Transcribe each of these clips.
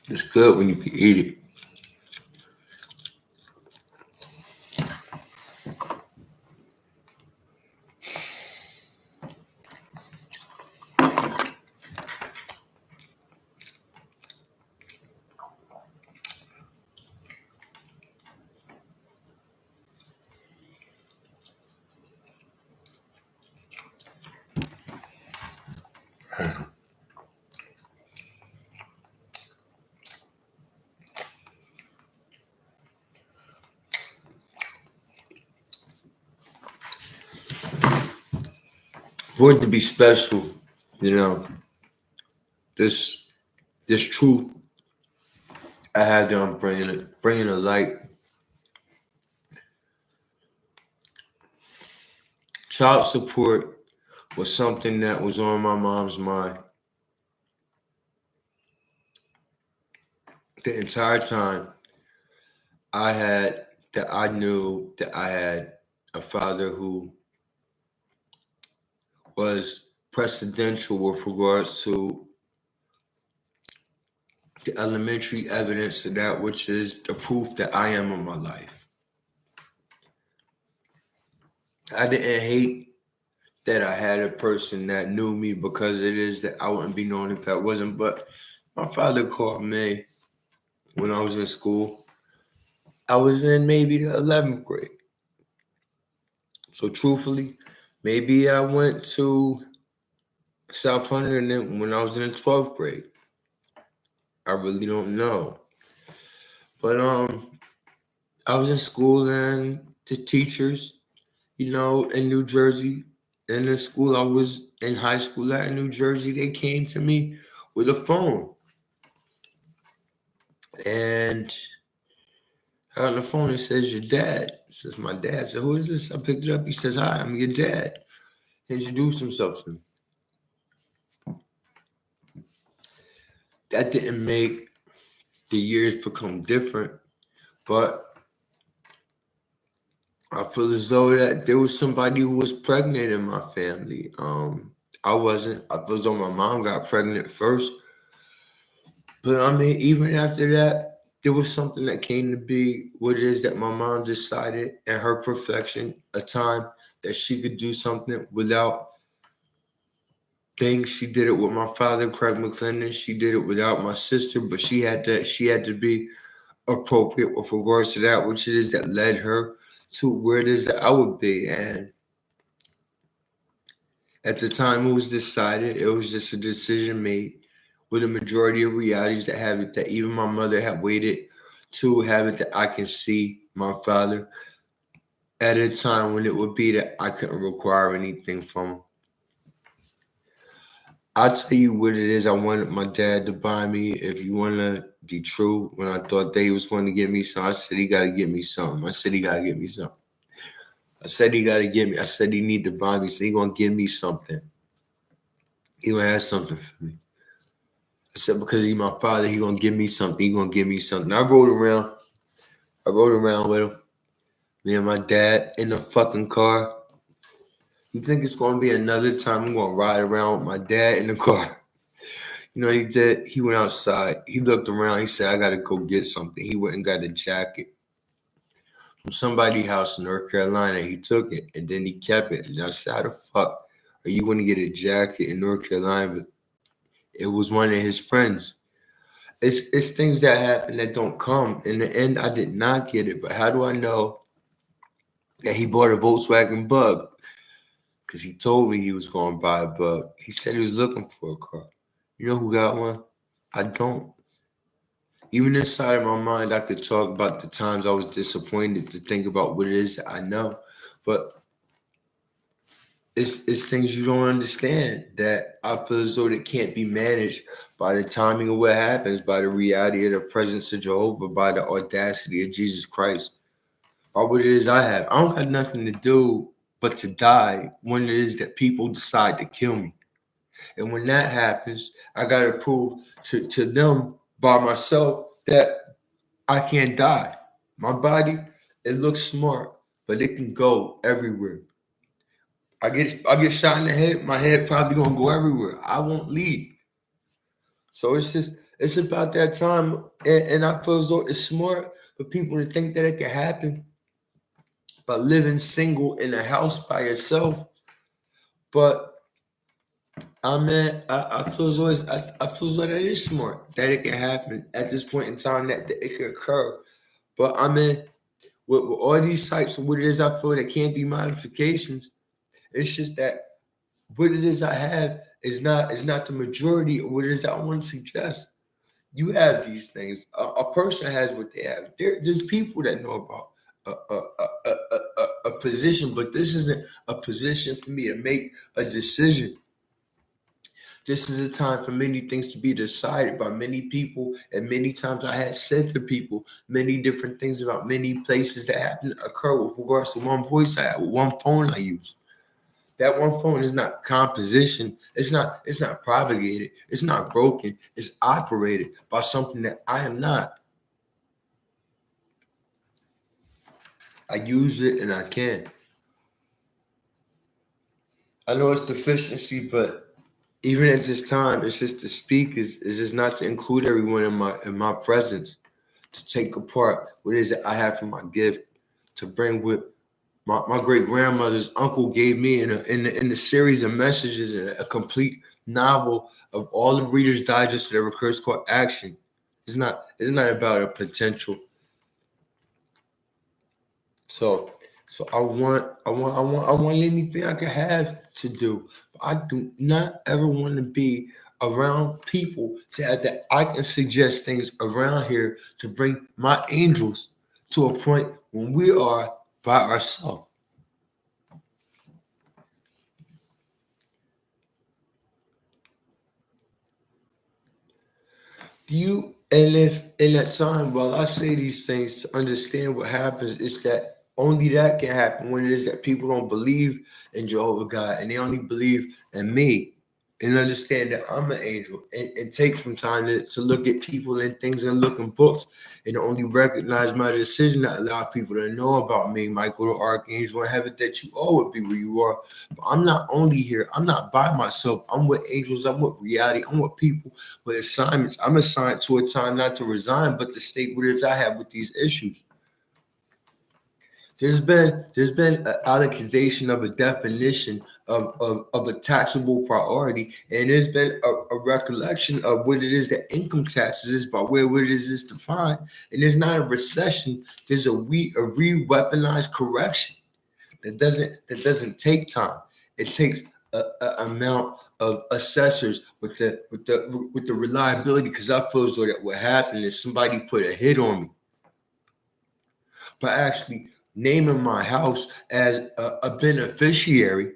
It's good when you can eat it. For it to be special, you know, this this truth I had to bringing a light. Child support was something that was on my mom's mind the entire time. I knew that I had a father who was precedential with regards to the elementary evidence of that, which is the proof that I am in my life. I didn't hate that I had a person that knew me because it is that I wouldn't be known if I wasn't. But my father called me when I was in school. I was in maybe the 11th grade. So truthfully, maybe I went to South Huntington when I was in the 12th grade. I really don't know. But I was in school and the teachers, in New Jersey, in the school I was in high school at in New Jersey, they came to me with a phone. And on the phone it says your dad. It says my dad. I said, who is this? I picked it up. He says, hi, I'm your dad. He introduced himself to me. That didn't make the years become different, but I feel as though that there was somebody who was pregnant in my family. I wasn't. I feel as though my mom got pregnant first. But I mean, even after that, there was something that came to be what it is that my mom decided in her perfection, a time that she could do something without things. She did it with my father, Craig McClendon. She did it without my sister, but she had to be appropriate with regards to that, which it is that led her to where it is that I would be. And at the time it was decided, it was just a decision made with a majority of realities that have it that even my mother had waited to have it that I can see my father at a time when it would be that I couldn't require anything from him. I'll tell you what it is I wanted my dad to buy me. If you want to be true, when I thought that he was going to give me something, I said he got to give me something. I said he got to give me something. I said he got to give me. I said he need to buy me. So he going to give me something. He going to have something for me. I said because he's my father, he going to give me something. He going to give me something. I rode around with him. Me and my dad in the fucking car. You think it's going to be another time I'm going to ride around with my dad in the car? You know what he did? He went outside. He looked around. He said, I got to go get something. He went and got a jacket from somebody's house in North Carolina. He took it, and then he kept it. And I said, how the fuck are you going to get a jacket in North Carolina? But it was one of his friends. It's things that happen that don't come. In the end, I did not get it. But how do I know that he bought a Volkswagen Bug? Because he told me he was going to buy a Bug. He said he was looking for a car. You know who got one? I don't. Even inside of my mind, I could talk about the times I was disappointed to think about what it is that I know. But it's things you don't understand that I feel as though it can't be managed by the timing of what happens, by the reality of the presence of Jehovah, by the audacity of Jesus Christ, by what it is I have. I don't have nothing to do but to die when it is that people decide to kill me. And when that happens, I got to prove to them by myself that I can't die. My body, it looks smart, but it can go everywhere. I get shot in the head, my head probably gonna go everywhere. I won't leave. So it's about that time, and I feel as though it's smart for people to think that it can happen by living single in a house by yourself. But I feel as though I feel as though that is smart that it can happen at this point in time that it can occur. But with all these types of what it is, I feel that can't be modifications. It's just that what it is I have is not the majority of what it is I want to suggest. You have these things. A person has what they have. There's people that know about a position, but this isn't a position for me to make a decision. This is a time for many things to be decided by many people, and many times I had said to people many different things about many places that happen to occur with regards to one voice I have, one phone I use. That one phone is not composition. It's not propagated. It's not broken. It's operated by something that I am not. I use it and I can. I know it's deficiency, but even at this time, it's just to speak is just not to include everyone in my presence, to take apart what it is that I have for my gift, to bring with my great grandmother's uncle gave me in a series of messages and a complete novel of all the Reader's Digest that occurs called Action. It's not about a potential. So I want anything I can have to do. But I do not ever want to be around people that I can suggest things around here to bring my angels to a point when we are by ourselves. Do you and if in that time while I say these things to understand what happens is that only that can happen when it is that people don't believe in Jehovah God and they only believe in me and understand that I'm an angel and take some time to look at people and things and look in books and only recognize my decision to allow people to know about me, Michael the Archangel, and have it that you all would be where you are. But I'm not only here, I'm not by myself. I'm with angels, I'm with reality, I'm with people with assignments. I'm assigned to a time not to resign, but to state what it is I have with these issues. There's been an allocation of a definition of a taxable priority, and there's been a recollection of what it is that income taxes is by where what it is defined. And there's not a recession. There's a re-weaponized correction that doesn't take time. It takes a amount of assessors with the reliability, because I feel as though that what happened is somebody put a hit on me by actually naming my house as a beneficiary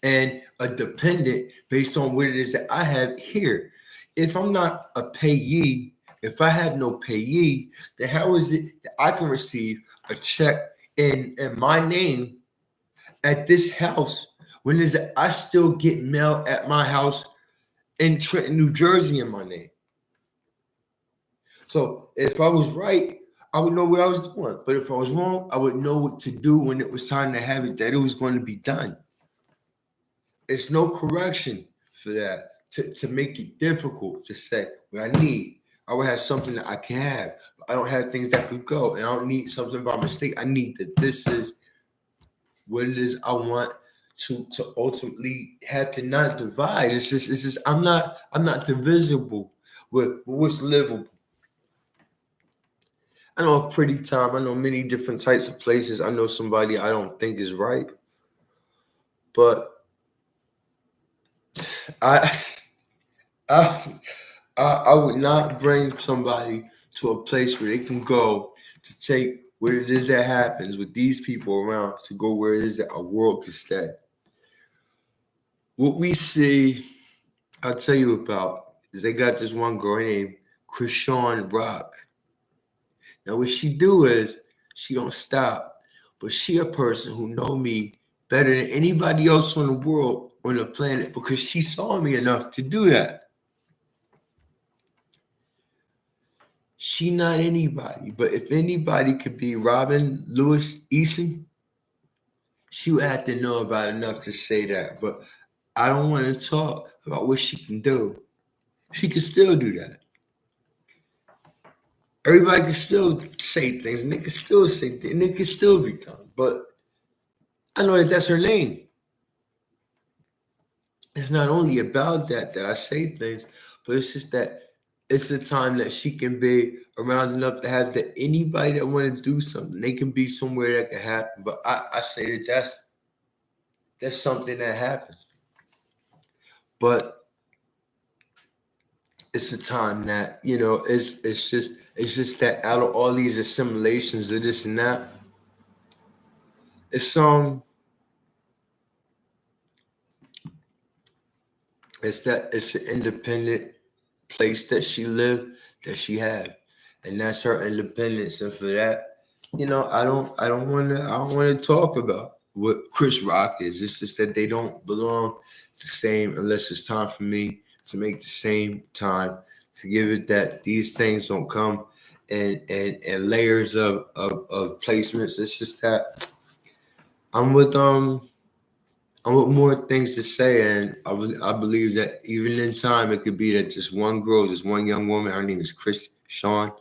and a dependent based on what it is that I have here. If I'm not a payee, if I have no payee, then how is it that I can receive a check in my name at this house when is it I still get mail at my house in Trenton, New Jersey in my name? So if I was right, I would know what I was doing. But if I was wrong, I would know what to do when it was time to have it, that it was going to be done. It's no correction for that to make it difficult to say what I need. I would have something that I can have. I don't have things that could go, and I don't need something by mistake. I need that this is what it is I want to ultimately have to not divide. It's just I'm not divisible with what's livable. I know a pretty time. I know many different types of places. I know somebody I don't think is right, but I I I would not bring somebody to a place where they can go to take what it is that happens with these people around to go where it is that a world can stay. What we see, I'll tell you about, is they got this one girl named Krishan Rock. Now what she do is she don't stop, but she a person who know me better than anybody else on the world on the planet because she saw me enough to do that. She not anybody, but if anybody could be Robin Lewis Easson, she would have to know about enough to say that. But I don't want to talk about what she can do. She can still do that. Everybody can still say things, and they can still say things, and they can still be done. But I know that that's her name. It's not only about that I say things, but it's just that it's the time that she can be around enough to have that anybody that want to do something, they can be somewhere that can happen. But I say that that's something that happens. But it's a time that, it's just that out of all these assimilations of this and that, it's it's an independent place that she lived, that she had, and that's her independence. And for that, I don't want to talk about what Chris Rock is. It's just that they don't belong the same unless it's time for me to make the same time to give it that these things don't come and layers of placements. It's just that I'm with more things to say, and I believe that even in time, it could be that just one girl, just one young woman, her name is Chris Sean,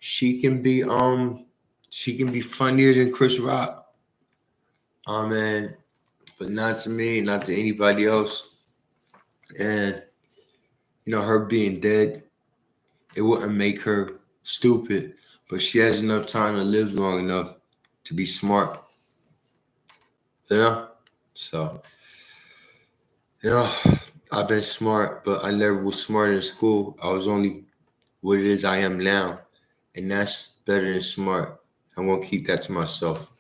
she can be funnier than Chris Rock, man, but not to me, not to anybody else, and her being dead, it wouldn't make her stupid, but she has enough time to live long enough to be smart, so. I've been smart, but I never was smart in school. I was only what it is I am now. And that's better than smart. I won't keep that to myself.